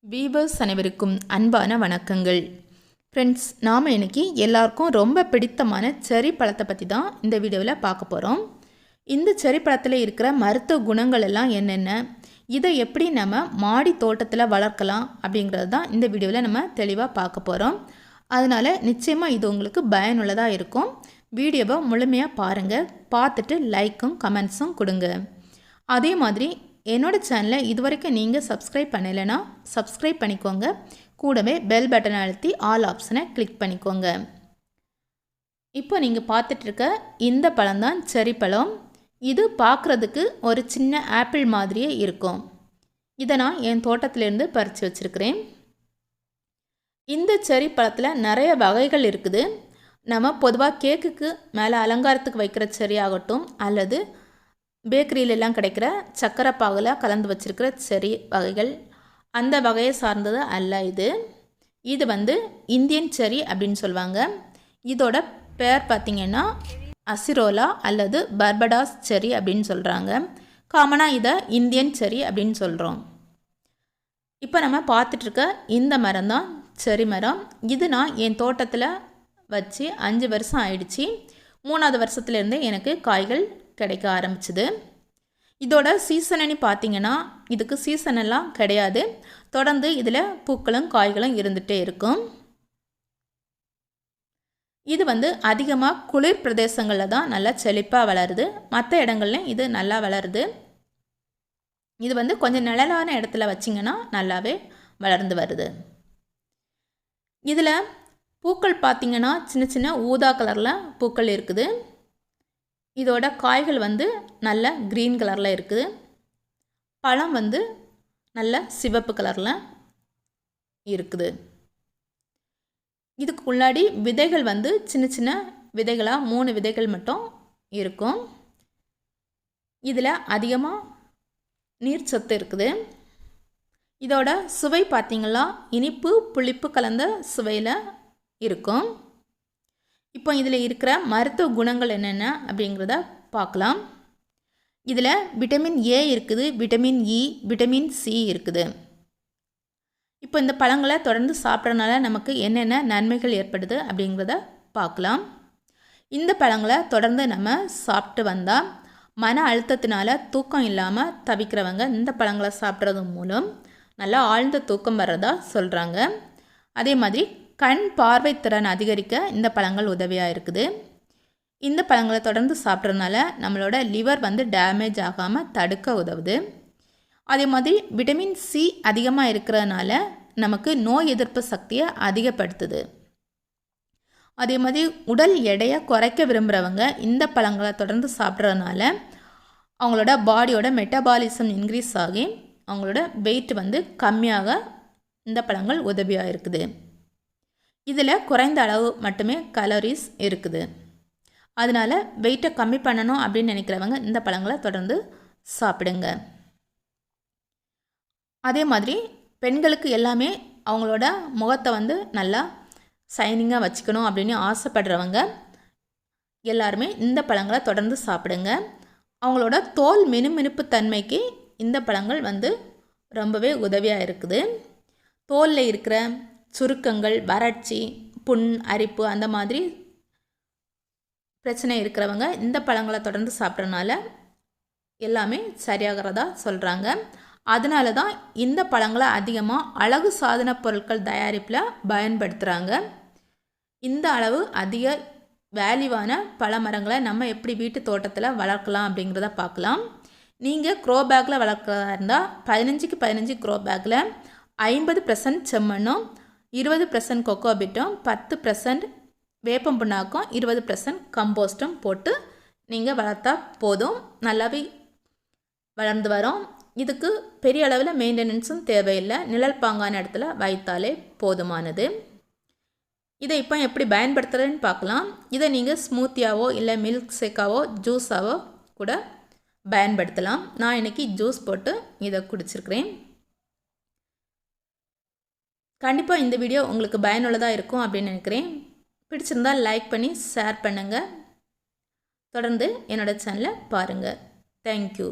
Viewers அனைவருக்கும் அன்பான வணக்கங்கள். ஃப்ரெண்ட்ஸ், நாம் இன்றைக்கி எல்லாருக்கும் ரொம்ப பிடித்தமான செரி பழத்தை பற்றி தான் இந்த வீடியோவில் பார்க்க போகிறோம். இந்த செரி பழத்தில் இருக்கிற மருத்துவ குணங்கள் எல்லாம் என்னென்ன, இதை எப்படி நம்ம மாடி தோட்டத்தில் வளர்க்கலாம் அப்படிங்கிறது தான் இந்த வீடியோவில் நம்ம தெளிவாக பார்க்க போகிறோம். அதனால் நிச்சயமாக இது உங்களுக்கு பயனுள்ளதாக இருக்கும். வீடியோவை முழுமையாக பாருங்கள். பார்த்துட்டு லைக்கும் கமெண்ட்ஸும் கொடுங்க. அதே மாதிரி என்னோடய சேனலை இதுவரைக்கும் நீங்கள் சப்ஸ்கிரைப் பண்ணலைன்னா சப்ஸ்கிரைப் பண்ணிக்கோங்க. கூடவே பெல் பட்டனை அழுத்தி ஆல் ஆப்ஷனை கிளிக் பண்ணிக்கோங்க. இப்போ நீங்கள் பார்த்துட்ருக்க இந்த பழம்தான் செரி பழம். இது பார்க்குறதுக்கு ஒரு சின்ன ஆப்பிள் மாதிரியே இருக்கும். இதை நான் என் தோட்டத்திலேருந்து பறித்து வச்சுருக்கிறேன். இந்த செரி பழத்தில் நிறைய வகைகள் இருக்குது. நம்ம பொதுவாக கேக்குக்கு மேலே அலங்காரத்துக்கு வைக்கிற செரி ஆகட்டும், அல்லது பேக்கரியிலெல்லாம் கிடைக்கிற சக்கரை பாகில் கலந்து வச்சுருக்கிற செரி வகைகள், அந்த வகையை சார்ந்தது அல்ல. இது வந்து இந்தியன் செரி அப்படின்னு சொல்லுவாங்க. இதோட பேர் பார்த்திங்கன்னா அசிரோலா அல்லது பர்படாஸ் செரி அப்படின்னு சொல்கிறாங்க. காமனாக இதை இந்தியன் செரி அப்படின்னு சொல்கிறோம். இப்போ நம்ம பார்த்துட்ருக்க இந்த மரம் தான் செரி மரம். இது நான் என் தோட்டத்தில் வச்சு 5 வருஷம் ஆயிடுச்சு. 3வது வருஷத்துலேருந்து எனக்கு காய்கள் கிடைக்க ஆரம்பிச்சுது. இதோட சீசனு பார்த்திங்கன்னா இதுக்கு சீசனெல்லாம் கிடையாது. தொடர்ந்து இதில் பூக்களும் காய்களும் இருந்துகிட்டே இருக்கும். இது வந்து அதிகமாக குளிர் பிரதேசங்களில் தான் நல்லா செழிப்பாக வளருது. மற்ற இடங்கள்லையும் இது நல்லா வளருது. இது வந்து கொஞ்சம் நிழலான இடத்துல வச்சிங்கன்னா நல்லாவே வளர்ந்து வருது. இதில் பூக்கள் பார்த்திங்கன்னா சின்ன சின்ன ஊதா கலரில் பூக்கள் இருக்குது. இதோட காய்கள் வந்து நல்ல க்ரீன் கலரில் இருக்குது. பழம் வந்து நல்ல சிவப்பு கலரில் இருக்குது. இதுக்கு உள்ளாடி விதைகள் வந்து சின்ன சின்ன விதைகளாக 3 விதைகள் மட்டும் இருக்கும். இதில் அதிகமாக நீர் சத்து இருக்குது. இதோட சுவை பார்த்திங்கன்னா இனிப்பு புளிப்பு கலந்த சுவையில் இருக்கும். இப்போ இதில் இருக்கிற மருத்துவ குணங்கள் என்னென்ன அப்படிங்கிறத பார்க்கலாம். இதில் விட்டமின் ஏ இருக்குது, விட்டமின் இ, விட்டமின் சி இருக்குது. இப்போ இந்த பழங்களை தொடர்ந்து சாப்பிட்றதுனால நமக்கு என்னென்ன நன்மைகள் ஏற்படுது அப்படிங்கிறத பார்க்கலாம். இந்த பழங்களை தொடர்ந்து நம்ம சாப்பிட்டு வந்தால் மன அழுத்தத்தினால தூக்கம் இல்லாமல் தவிக்கிறவங்க இந்த பழங்களை சாப்பிட்றது மூலம் நல்லா ஆழ்ந்த தூக்கம் வர்றதா சொல்கிறாங்க. அதே மாதிரி கண் பார்வை திறன் அதிகரிக்க இந்த பழங்கள் உதவியாக இருக்குது. இந்த பழங்களை தொடர்ந்து சாப்பிட்றதுனால நம்மளோட லிவர் வந்து டேமேஜ் ஆகாமல் தடுக்க உதவுது. அதே மாதிரி விட்டமின் சி அதிகமாக இருக்கிறதுனால நமக்கு நோய் எதிர்ப்பு சக்தியை அதிகப்படுத்துது. அதே மாதிரி உடல் எடையை குறைக்க விரும்புகிறவங்க இந்த பழங்களை தொடர்ந்து சாப்பிட்றதுனால அவங்களோட பாடியோட மெட்டபாலிசம் இன்க்ரீஸ் ஆகி அவங்களோட வெயிட் வந்து கம்மியாக இந்த பழங்கள் உதவியாக இருக்குது. இதில் குறைந்த அளவு மட்டுமே கலோரிஸ் இருக்குது. அதனால் வெயிட்டை கம்மி பண்ணணும் அப்படின்னு நினைக்கிறவங்க இந்த பழங்களை தொடர்ந்து சாப்பிடுங்க. அதே மாதிரி பெண்களுக்கு எல்லாமே அவங்களோட முகத்தை வந்து நல்லா ஷைனிங்காக வச்சுக்கணும் அப்படின்னு ஆசைப்படுறவங்க எல்லாருமே இந்த பழங்களை தொடர்ந்து சாப்பிடுங்க. அவங்களோட தோல் மினுமினுப்பு தன்மைக்கு இந்த பழங்கள் வந்து ரொம்பவே உதவியாக இருக்குது. தோலில் இருக்கிற சுருக்கங்கள், வறட்சி, புண், அரிப்பு அந்த மாதிரி பிரச்சனை இருக்கிறவங்க இந்த பழங்களை தொடர்ந்து சாப்பிட்றதுனால எல்லாமே சரியாகிறதா சொல்கிறாங்க. அதனால தான் இந்த பழங்களை அதிகமாக அழகு சாதன பொருட்கள் தயாரிப்பில் பயன்படுத்துகிறாங்க. இந்த அளவு அதிக வேல்யூவான பழ மரங்களை நம்ம எப்படி வீட்டு தோட்டத்தில் வளர்க்கலாம் அப்படிங்கிறத பார்க்கலாம். நீங்கள் க்ரோ பேக்கில் வளர்க்குறதா இருந்தால் 15க்கு 15 க்ரோ பேக்கில் 50% செம்மண்ணும் 20% கொக்கோபிட்டும் 10% வேப்பம் புண்ணாக்கும் 20% கம்போஸ்ட்டும் போட்டு நீங்கள் வளர்த்தா போதும். நல்லாவே வளர்ந்து வரும். இதுக்கு பெரிய அளவில் மெயின்டெனன்ஸும் தேவையில்லை. நிழல் பாங்கான இடத்துல வைத்தாலே போதுமானது. இதை இப்போ எப்படி பயன்படுத்துகிறதுன்னு பார்க்கலாம். இதை நீங்கள் ஸ்மூத்தியாவோ இல்லை மில்க் ஷேக்காவோ ஜூஸாவோ கூட பயன்படுத்தலாம். நான் இன்றைக்கி ஜூஸ் போட்டு இதை குடிச்சிருக்கிறேன். கண்டிப்பாக இந்த வீடியோ உங்களுக்கு பயனுள்ளதாக இருக்கும் அப்படின்னு நினைக்கிறேன். பிடிச்சிருந்தால் லைக் பண்ணி ஷேர் பண்ணுங்கள். தொடர்ந்து என்னோடய சேனலை பாருங்கள். தேங்க்யூ.